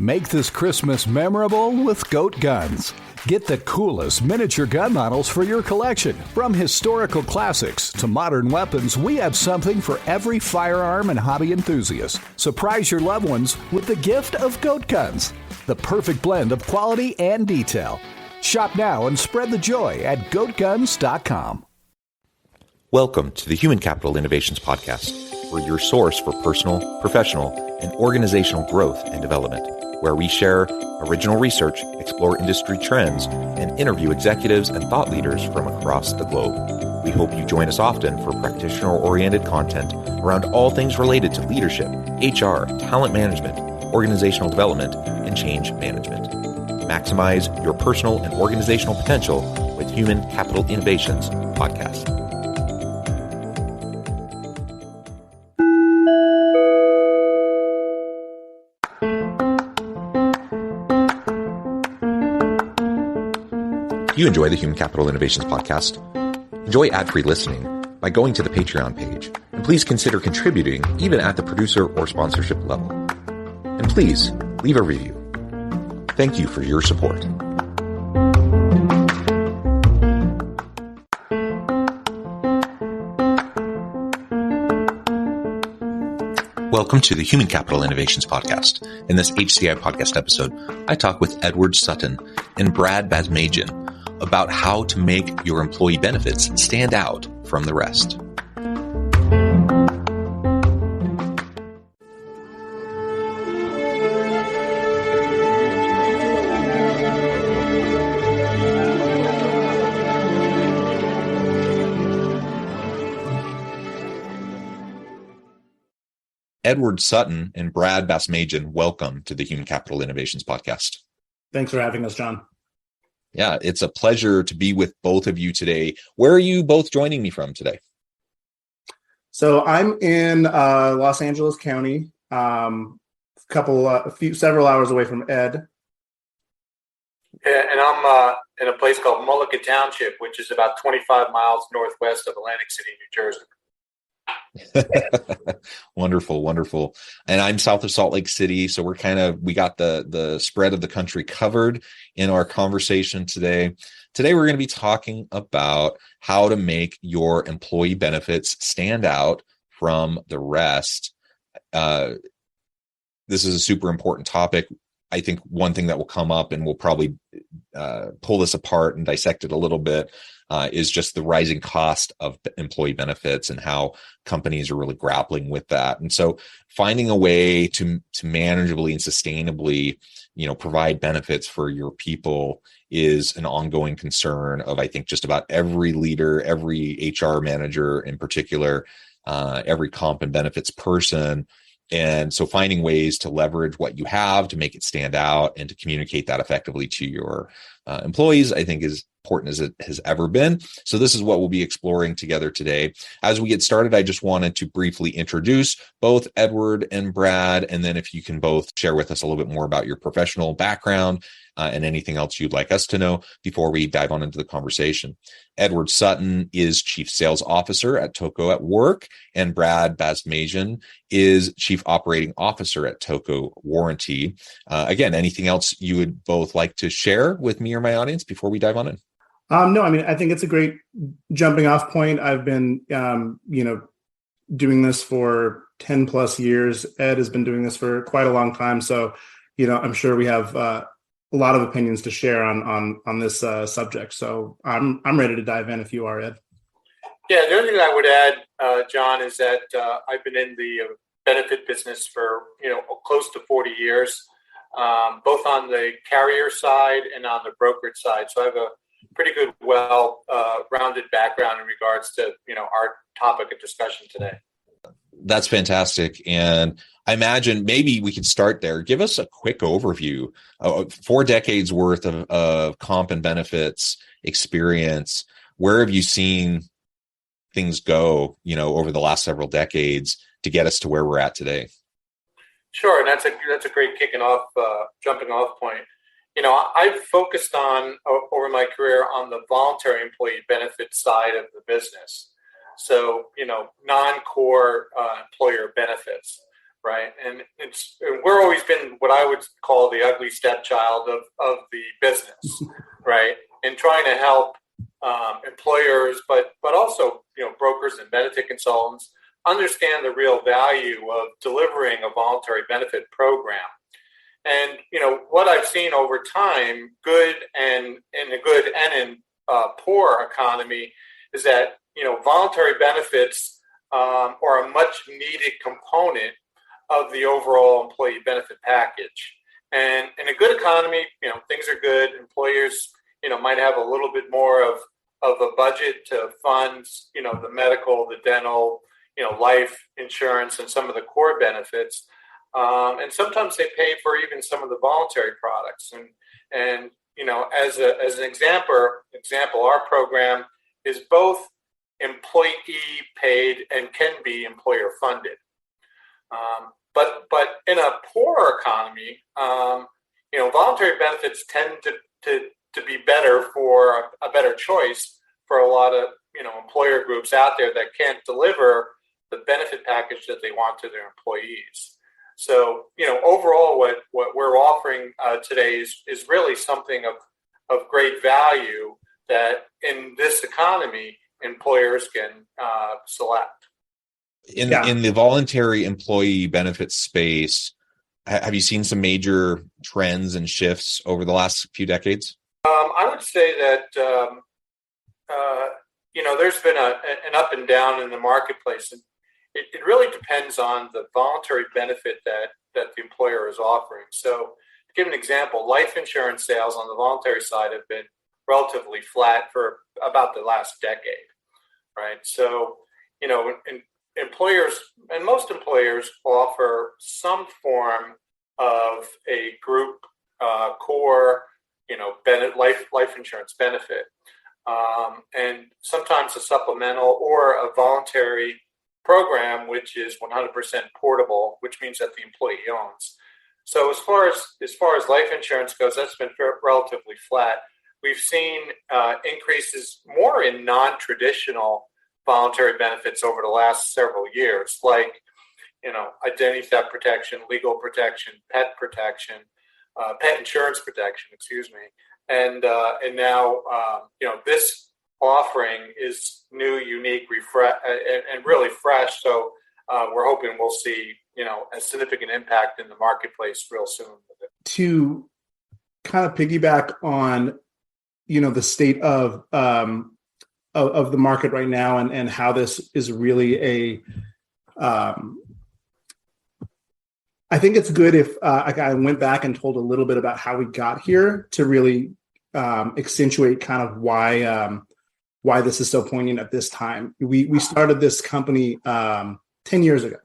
Make this Christmas memorable with Goat Guns. Get the coolest miniature gun models for your collection. From historical classics to modern weapons, we have something for every firearm and hobby enthusiast. Surprise your loved ones with the gift of Goat Guns, the perfect blend of quality and detail. Shop now and spread the joy at goatguns.com. Welcome to the Human Capital Innovations Podcast. We're your source for personal, professional, and organizational growth and development, where we share original research, explore industry trends, and interview executives and thought leaders from across the globe. We hope you join us often for practitioner-oriented content around all things related to leadership, HR, talent management, organizational development, and change management. Maximize your personal and organizational potential with Human Capital Innovations Podcast. You enjoy the Human Capital Innovations Podcast? Enjoy ad-free listening by going to the Patreon page, and please consider contributing even at the producer or sponsorship level. And please leave a review. Thank you for your support. Welcome to the Human Capital Innovations Podcast. In this HCI Podcast episode, I talk with Edward Sutton and Brad Basmajian about how to make your employee benefits stand out from the rest. Edward Sutton and Brad Basmajian, welcome to the Human Capital Innovations Podcast. Thanks for having us, John. Yeah, it's a pleasure to be with both of you today. Where are you both joining me from today? So I'm in Los Angeles County, several hours away from Ed. Yeah, and I'm in a place called Mulligan Township, which is about 25 miles northwest of Atlantic City, New Jersey. Wonderful, wonderful. And I'm south of Salt Lake City, so we got the spread of the country covered in our conversation today. Today we're going to be talking about how to make your employee benefits stand out from the rest. This is a super important topic. I think one thing that will come up, and we'll probably pull this apart and dissect it a little bit, is just the rising cost of employee benefits and how companies are really grappling with that. And so finding a way to manageably and sustainably, provide benefits for your people is an ongoing concern of, I think, just about every leader, every HR manager in particular, every comp and benefits person. And so finding ways to leverage what you have to make it stand out and to communicate that effectively to your employees, I think, is important as it has ever been. So this is what we'll be exploring together today. As we get started, I just wanted to briefly introduce both Edward and Brad, and then if you can both share with us a little bit more about your professional background and anything else you'd like us to know before we dive on into the conversation. Edward Sutton is Chief Sales Officer at Toco at Work, and Brad Basmajian is Chief Operating Officer at Toco Warranty. Again, anything else you would both like to share with me or my audience before we dive on in? No, I think it's a great jumping off point. I've been, doing this for 10 plus years. Ed has been doing this for quite a long time. So, I'm sure we have a lot of opinions to share on this subject. So I'm ready to dive in if you are, Ed. Yeah, the only thing I would add, John, is that I've been in the benefit business for, close to 40 years, both on the carrier side and on the brokerage side. So I have a pretty good, well-rounded background in regards to, our topic of discussion today. That's fantastic. And I imagine maybe we could start there. Give us a quick overview of 4 decades worth of comp and benefits experience. Where have you seen things go, over the last several decades to get us to where we're at today? Sure. And that's a great jumping off point. I've focused over my career on the voluntary employee benefit side of the business. So, non-core employer benefits. right? And we're always been what I would call the ugly stepchild of the business, right? And trying to help employers, but also brokers and benefit consultants understand the real value of delivering a voluntary benefit program. And what I've seen over time, good and in a good and in poor economy, is that voluntary benefits are a much needed component of the overall employee benefit package. And in a good economy, things are good. Employers, might have a little bit more of a budget to fund, the medical, the dental, life insurance, and some of the core benefits. And sometimes they pay for even some of the voluntary products. And as an example, our program is both employee paid and can be employer funded. But in a poor economy, voluntary benefits tend to be better for a better choice for a lot of employer groups out there that can't deliver the benefit package that they want to their employees. So overall, what we're offering today is really something of great value that in this economy employers can select. In the voluntary employee benefit space, have you seen some major trends and shifts over the last few decades? I would say that there's been an up and down in the marketplace, and it really depends on the voluntary benefit that the employer is offering. So, to give an example, life insurance sales on the voluntary side have been relatively flat for about the last decade, right? So, employers and most employers offer some form of a group core, life insurance benefit, and sometimes a supplemental or a voluntary program, which is 100% portable, which means that the employee owns. So as far as life insurance goes, that's been relatively flat. We've seen increases more in non-traditional voluntary benefits over the last several years, like identity theft protection, legal protection, pet protection, pet insurance protection, and now this offering is new, unique, and really fresh. So we're hoping we'll see a significant impact in the marketplace real soon with it. To kind of piggyback on the state of the market right now and how this is really I think it's good if I went back and told a little bit about how we got here to really accentuate kind of why this is so poignant at this time. We started this company 10 years ago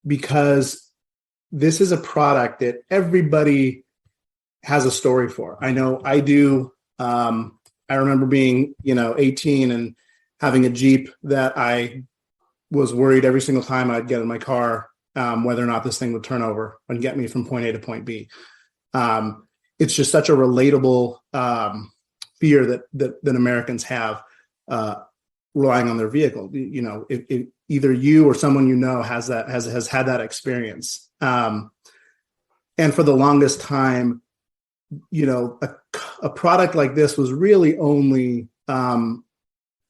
because this is a product that everybody has a story for. I know I do. I remember being 18 and having a Jeep that I was worried every single time I'd get in my car whether or not this thing would turn over and get me from point A to point B. It's just such a relatable fear that Americans have relying on their vehicle. If either you or someone has had that experience. And for the longest time, a product like this was really only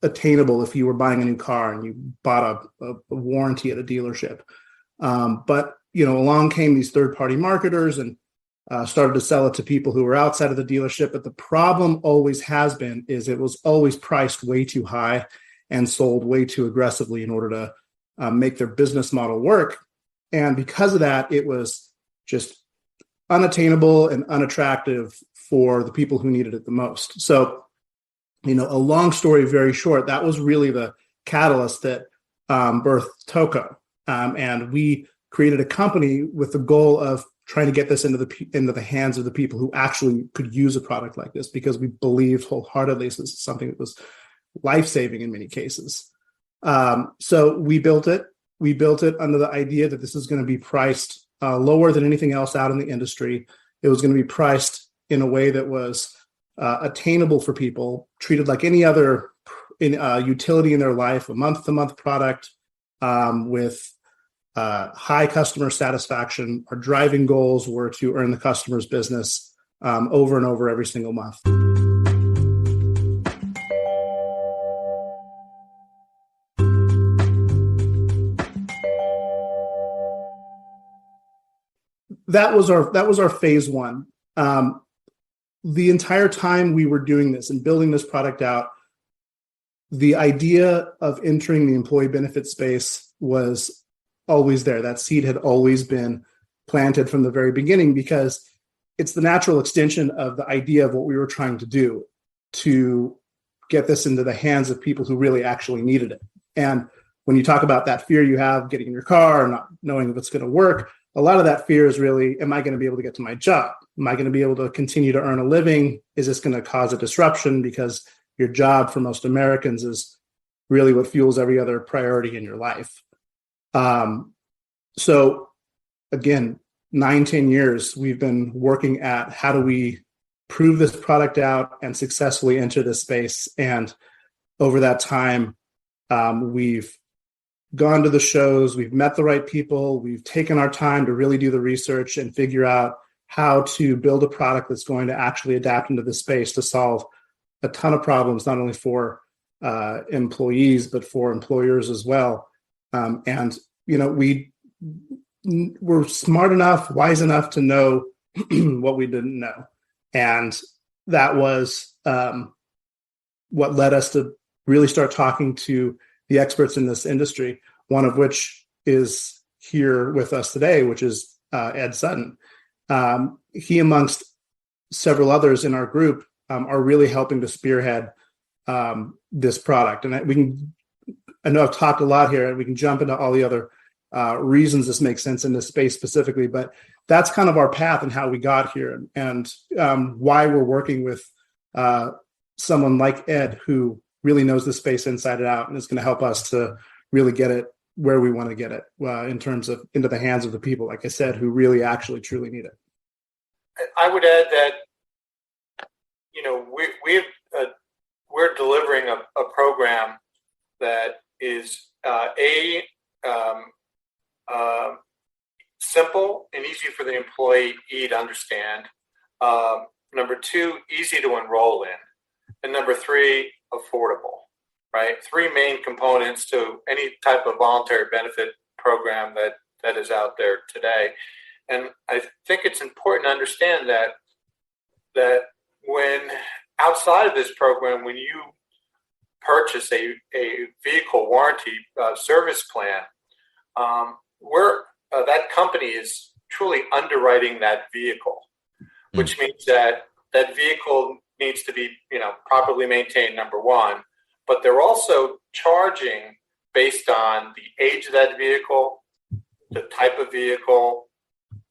attainable if you were buying a new car and you bought a warranty at a dealership. But along came these third-party marketers and started to sell it to people who were outside of the dealership. But the problem always has been is it was always priced way too high and sold way too aggressively in order to make their business model work. And because of that, it was just unattainable and unattractive for the people who needed it the most. So, a long story very short, that was really the catalyst that birthed Toco. And we created a company with the goal of trying to get this into the hands of the people who actually could use a product like this, because we believed wholeheartedly this was something that was life-saving in many cases. So we built it. We built it under the idea that this is going to be priced lower than anything else out in the industry. It was going to be priced in a way that was attainable for people, treated like any other utility in their life, a month-to-month product with high customer satisfaction. Our driving goals were to earn the customer's business over and over every single month. That was our phase one. The entire time we were doing this and building this product out, the idea of entering the employee benefit space was always there. That seed had always been planted from the very beginning because it's the natural extension of the idea of what we were trying to do to get this into the hands of people who really actually needed it. And when you talk about that fear you have getting in your car and not knowing if it's going to work, a lot of that fear is really, am I going to be able to get to my job? Am I going to be able to continue to earn a living? Is this going to cause a disruption? Because your job for most Americans is really what fuels every other priority in your life. So again, 9-10 years, we've been working at how do we prove this product out and successfully enter this space. And over that time, we've gone to the shows, we've met the right people, we've taken our time to really do the research and figure out how to build a product that's going to actually adapt into the space to solve a ton of problems, not only for employees, but for employers as well. And, we're smart enough, wise enough to know what we didn't know. And that was what led us to really start talking to the experts in this industry, one of which is here with us today, which is Ed Sutton. He, amongst several others in our group, are really helping to spearhead this product. And I know I've talked a lot here, and we can jump into all the other reasons this makes sense in this space specifically, but that's kind of our path and how we got here, and why we're working with someone like Ed, who really knows the space inside and out and is going to help us to really get it where we want to get it in terms of into the hands of the people, like I said, who really actually truly need it. I would add that, we're delivering a program that is simple and easy for the employee to understand. Number two, easy to enroll in. And number three, affordable, right? Three main components to any type of voluntary benefit program that is out there today. And I think it's important to understand that when outside of this program, when you purchase a vehicle warranty service plan, that company is truly underwriting that vehicle, which means that vehicle needs to be, properly maintained, number one, but they're also charging based on the age of that vehicle, the type of vehicle,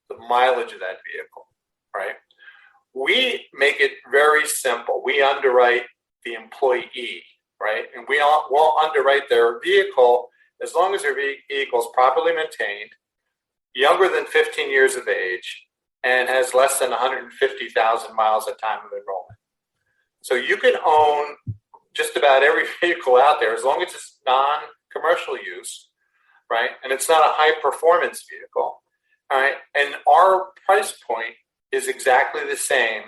the mileage of that vehicle, right? We make it very simple. We underwrite the employee, right? And we'll underwrite their vehicle as long as their vehicle is properly maintained, younger than 15 years of age, and has less than 150,000 miles at time of enrollment. So you can own just about every vehicle out there as long as it's non-commercial use, right? And it's not a high-performance vehicle, all right? And our price point is exactly the same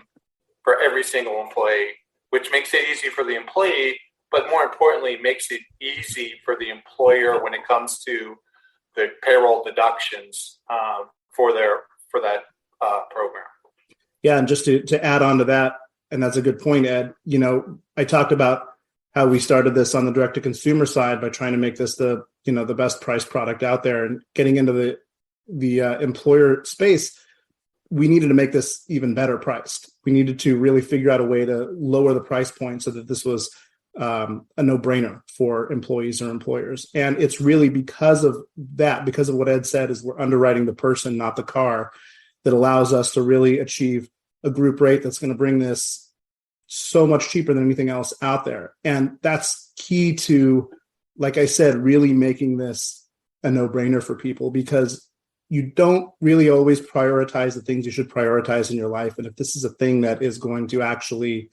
for every single employee, which makes it easy for the employee, but more importantly, makes it easy for the employer when it comes to the payroll deductions for that program. Yeah, and just to add on to that, and that's a good point, Ed. I talked about how we started this on the direct-to-consumer side by trying to make this the best price product out there, and getting into the employer space. We needed to make this even better priced. We needed to really figure out a way to lower the price point so that this was a no-brainer for employees or employers. And it's really because of that, because of what Ed said, is we're underwriting the person, not the car, that allows us to really achieve a group rate that's going to bring this so much cheaper than anything else out there. And that's key to, like I said, really making this a no-brainer for people, because you don't really always prioritize the things you should prioritize in your life. And if this is a thing that is going to actually,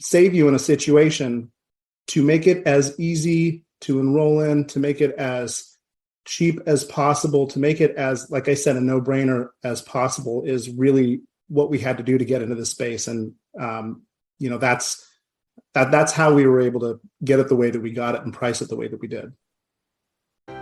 save you in a situation, to make it as easy to enroll in, to make it as cheap as possible, to make it as, like I said, a no-brainer as possible is really what we had to do to get into the space. And, that's how we were able to get it the way that we got it and price it the way that we did.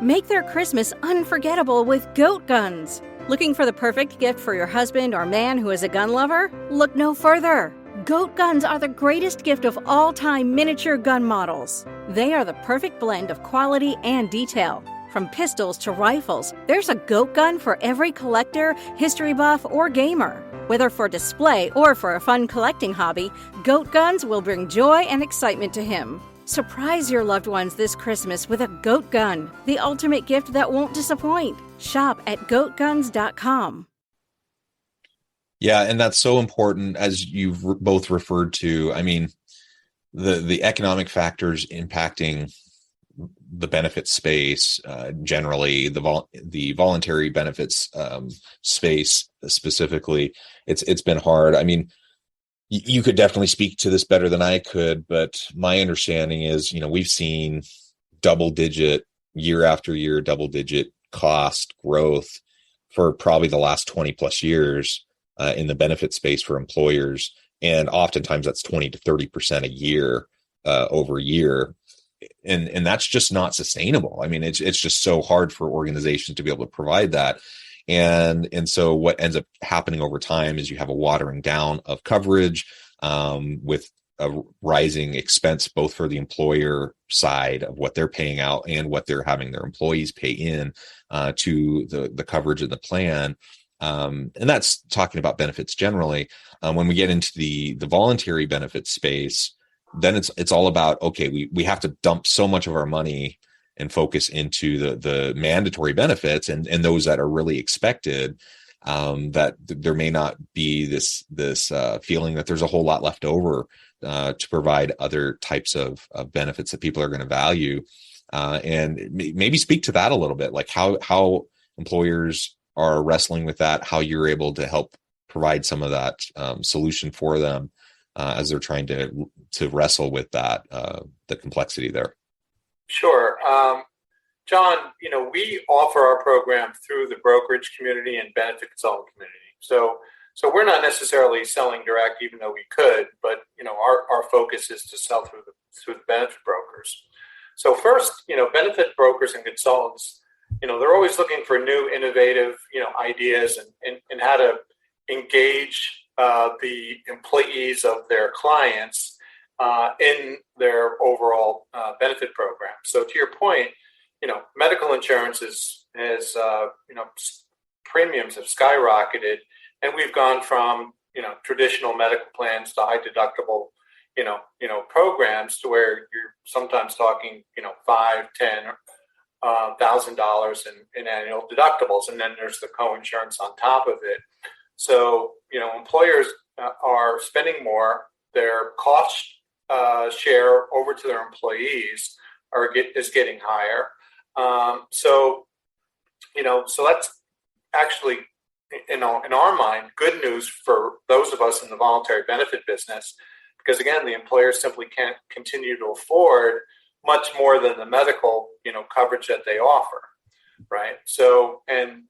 Make their Christmas unforgettable with goat guns. Looking for the perfect gift for your husband or man who is a gun lover? Look no further. Goat guns are the greatest gift of all time miniature gun models. They are the perfect blend of quality and detail. From pistols to rifles, there's a goat gun for every collector, history buff, or gamer. Whether for display or for a fun collecting hobby, goat guns will bring joy and excitement to him. Surprise your loved ones this Christmas with a goat gun, the ultimate gift that won't disappoint. Shop at goatguns.com. Yeah, and that's so important, as you've both referred to. I mean, the economic factors impacting the benefit space, generally the voluntary benefits space specifically, it's been hard. I mean, you could definitely speak to this better than I could, but my understanding is, we've seen year after year, double digit cost growth for probably the last 20 plus years in the benefit space for employers. And oftentimes that's 20 to 30% a year over year. And that's just not sustainable. I mean, it's just so hard for organizations to be able to provide that. And so what ends up happening over time is you have a watering down of coverage with a rising expense, both for the employer side of what they're paying out and what they're having their employees pay in to the coverage of the plan. And that's talking about benefits generally. When we get into the voluntary benefits space, then it's all about, okay, we have to dump so much of our money and focus into the mandatory benefits and those that are really expected, that there may not be this feeling that there's a whole lot left over to provide other types of benefits that people are going to value. And maybe speak to that a little bit, like how employers are wrestling with that, how you're able to help provide some of that solution for them as they're trying to wrestle with that, the complexity there. Sure. John, we offer our program through the brokerage community and benefit consultant community. So we're not necessarily selling direct, even though we could, but, our focus is to sell through the benefit brokers. So first, benefit brokers and consultants, they're always looking for new, innovative, ideas and how to engage the employees of their clients in their overall benefit program. So to your point, medical insurance has premiums have skyrocketed, and we've gone from traditional medical plans to high deductible programs to where you're sometimes talking $5,000-$10,000 in annual deductibles, and then there's the co-insurance on top of it. So employers are spending more. Their cost share over to their employees is getting higher. So that's actually, in our mind, good news for those of us in the voluntary benefit business, because again, the employers simply can't continue to afford much more than the medical, coverage that they offer, right? So, and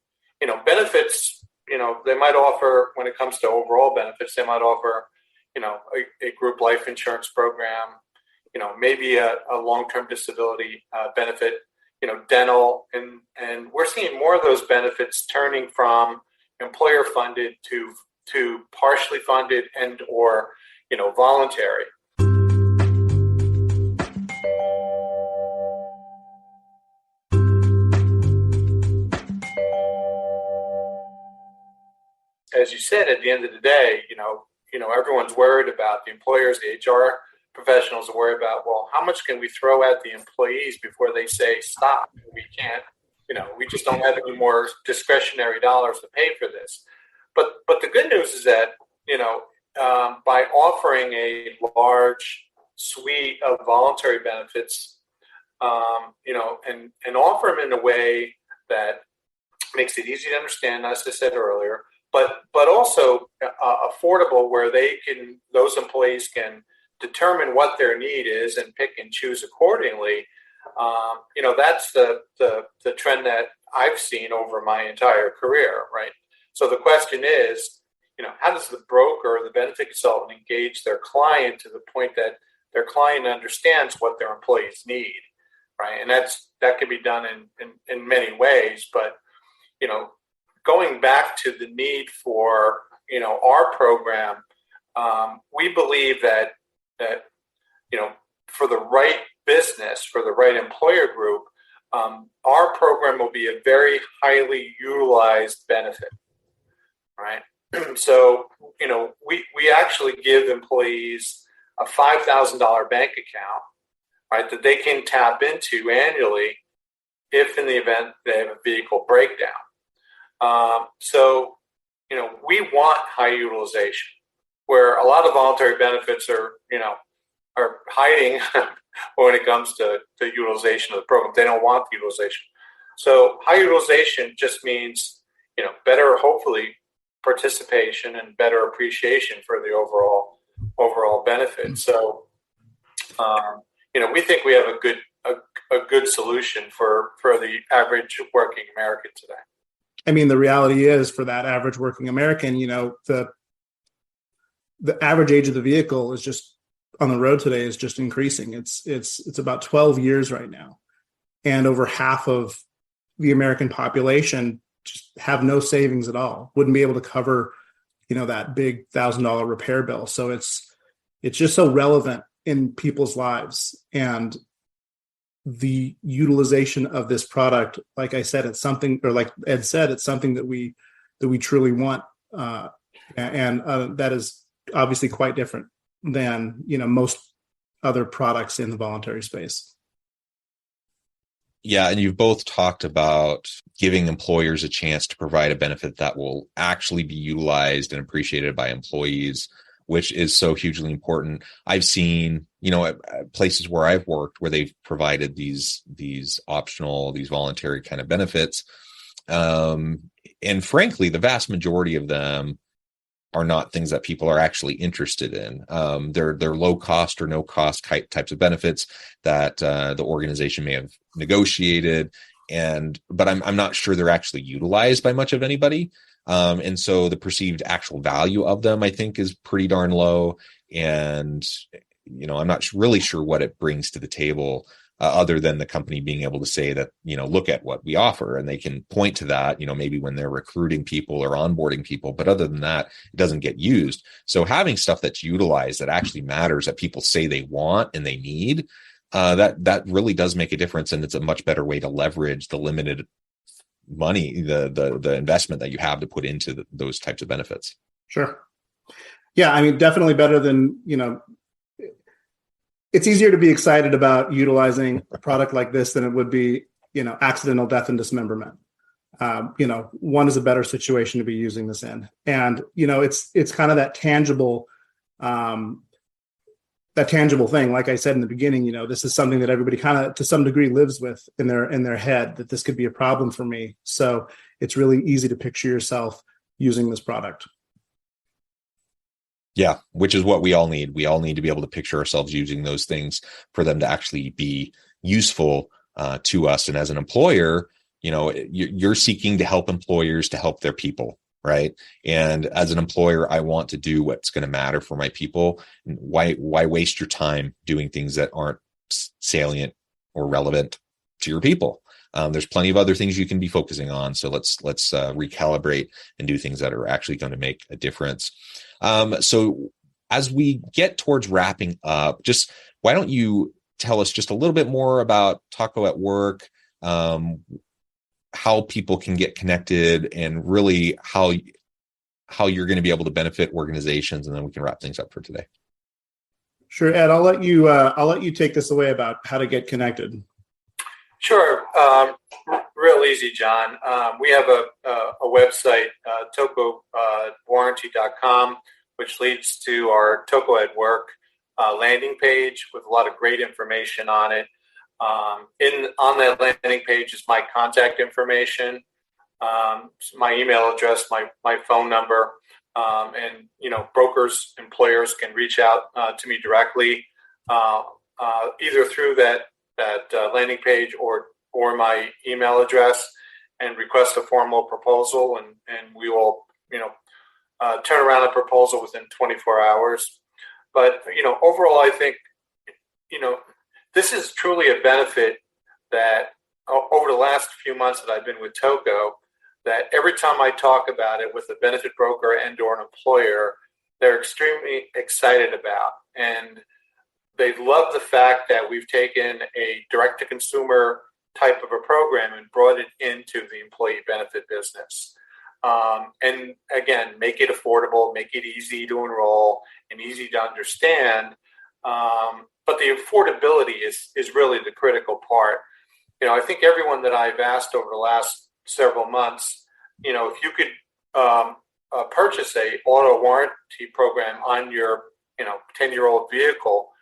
benefits, they might offer, when it comes to overall benefits, they might offer, a group life insurance program, maybe a long-term disability benefit, dental, and we're seeing more of those benefits turning from employer funded to partially funded and or voluntary. As you said, at the end of the day, everyone's worried about the employers, the HR professionals are worried about, well, how much can we throw at the employees before they say stop? We can't, we just don't have any more discretionary dollars to pay for this. But the good news is that, by offering a large suite of voluntary benefits, and offer them in a way that makes it easy to understand, as I said earlier, but also affordable, where those employees can determine what their need is and pick and choose accordingly. That's the trend that I've seen over my entire career, right? So the question is, how does the broker or the benefit consultant engage their client to the point that their client understands what their employees need, right? And that can be done in many ways, but going back to the need for our program, we believe that for the right business, for the right employer group, our program will be a very highly utilized benefit, right? So, we actually give employees a $5,000 bank account, right, that they can tap into annually if in the event they have a vehicle breakdown. We want high utilization, where a lot of voluntary benefits are hiding when it comes to the utilization of the program. They don't want the utilization. So high utilization just means, better, hopefully, participation and better appreciation for the overall benefit. So, we think we have a good solution for the average working American today. I mean, the reality is, for that average working American, the average age of the vehicle is just on the road today is just increasing. It's about 12 years right now, and over half of the American population just have no savings at all. Wouldn't be able to cover, that big $1,000 repair bill. So it's just so relevant in people's lives, and the utilization of this product, like I said, it's something, or like Ed said, it's something that we truly want, and that is obviously quite different than most other products in the voluntary space. Yeah, and you've both talked about giving employers a chance to provide a benefit that will actually be utilized and appreciated by employees, which is so hugely important. I've seen, at places where I've worked where they've provided these optional, these voluntary kind of benefits. And frankly, the vast majority of them are not things that people are actually interested in. They're low cost or no cost types of benefits that the organization may have negotiated, but I'm not sure they're actually utilized by much of anybody. And so the perceived actual value of them, I think, is pretty darn low. And I'm not really sure what it brings to the table, other than the company being able to say that, look at what we offer, and they can point to that, maybe when they're recruiting people or onboarding people. But other than that, it doesn't get used. So having stuff that's utilized, that actually matters, that people say they want and they need, that really does make a difference. And it's a much better way to leverage the limited money, the investment that you have to put into those types of benefits. Sure. Yeah. I mean, definitely better than, it's easier to be excited about utilizing a product like this than it would be, accidental death and dismemberment. One is a better situation to be using this in. And, it's kind of that tangible thing. Like I said in the beginning, this is something that everybody kind of to some degree lives with in their head, that this could be a problem for me. So it's really easy to picture yourself using this product. Yeah, which is what we all need. We all need to be able to picture ourselves using those things for them to actually be useful to us. And as an employer, you're seeking to help employers to help their people, right? And as an employer, I want to do what's going to matter for my people. Why waste your time doing things that aren't salient or relevant to your people? There's plenty of other things you can be focusing on. So let's recalibrate and do things that are actually going to make a difference. So as we get towards wrapping up, just why don't you tell us just a little bit more about Taco at Work, how people can get connected, and really how you're going to be able to benefit organizations, and then we can wrap things up for today. Sure, Ed, I'll let you take this away about how to get connected. Sure. Real easy, John. We have a website, tocowarranty.com, which leads to our Taco at Work landing page with a lot of great information on it. On that landing page is my contact information, my email address, my phone number, and brokers, employers can reach out to me directly, either through that that landing page or my email address and request a formal proposal, and we will, turn around a proposal within 24 hours. But, overall, I think, this is truly a benefit that over the last few months that I've been with TOCO, that every time I talk about it with a benefit broker and or an employer, they're extremely excited about. And they love the fact that we've taken a direct-to-consumer type of a program and brought it into the employee benefit business. And again, make it affordable, make it easy to enroll and easy to understand. But the affordability is really the critical part. I think everyone that I've asked over the last several months, if you could purchase a auto warranty program on your 10-year-old vehicle,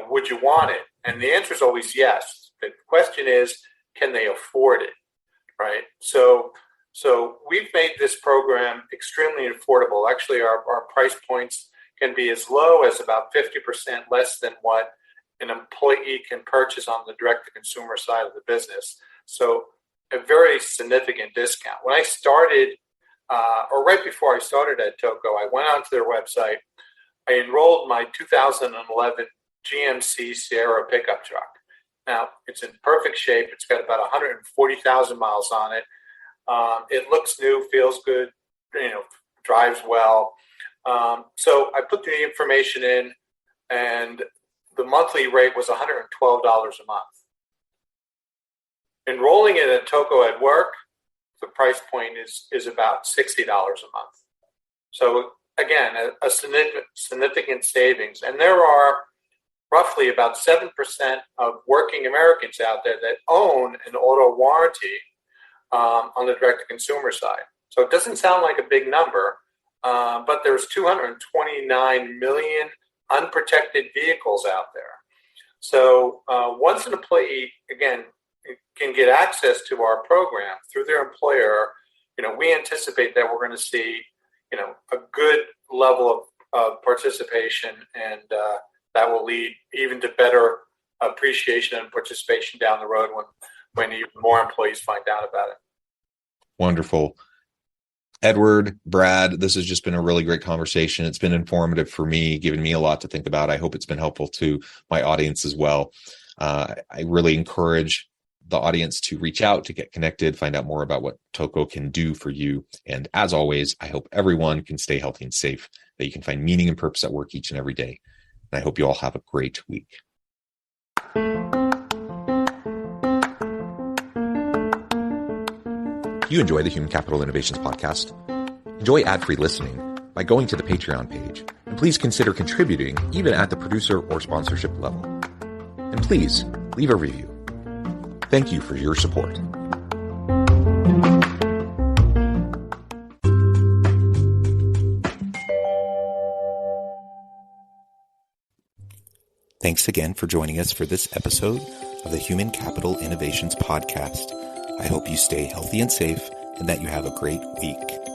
would you want it? And the answer is always yes. The question is, can they afford it, right? So we've made this program extremely affordable. Actually, our price points can be as low as about 50% less than what an employee can purchase on the direct-to-consumer side of the business. So a very significant discount. When I started, or right before I started at TOCO, I went onto their website. I enrolled my 2011 GMC Sierra pickup truck. Now, it's in perfect shape. It's got about 140,000 miles on it. It looks new, feels good, drives well. So I put the information in, and the monthly rate was $112 a month. Enrolling it at TOCO at work, the price point is about $60 a month. So again, a significant savings. And there are roughly about 7% of working Americans out there that own an auto warranty on the direct-to-consumer side. So it doesn't sound like a big number, but there's 229 million unprotected vehicles out there. So once an employee, again, can get access to our program through their employer, we anticipate that we're going to see, a good level of participation, and that will lead even to better appreciation and participation down the road when even more employees find out about it. Wonderful. Edward, Brad, this has just been a really great conversation. It's been informative for me, giving me a lot to think about. I hope it's been helpful to my audience as well. I really encourage the audience to reach out, to get connected, find out more about what TOCO can do for you. And as always, I hope everyone can stay healthy and safe, that you can find meaning and purpose at work each and every day. And I hope you all have a great week. You enjoy the Human Capital Innovations podcast? Enjoy ad-free listening by going to the Patreon page. And please consider contributing even at the producer or sponsorship level. And please leave a review. Thank you for your support. Thanks again for joining us for this episode of the Human Capital Innovations Podcast. I hope you stay healthy and safe and that you have a great week.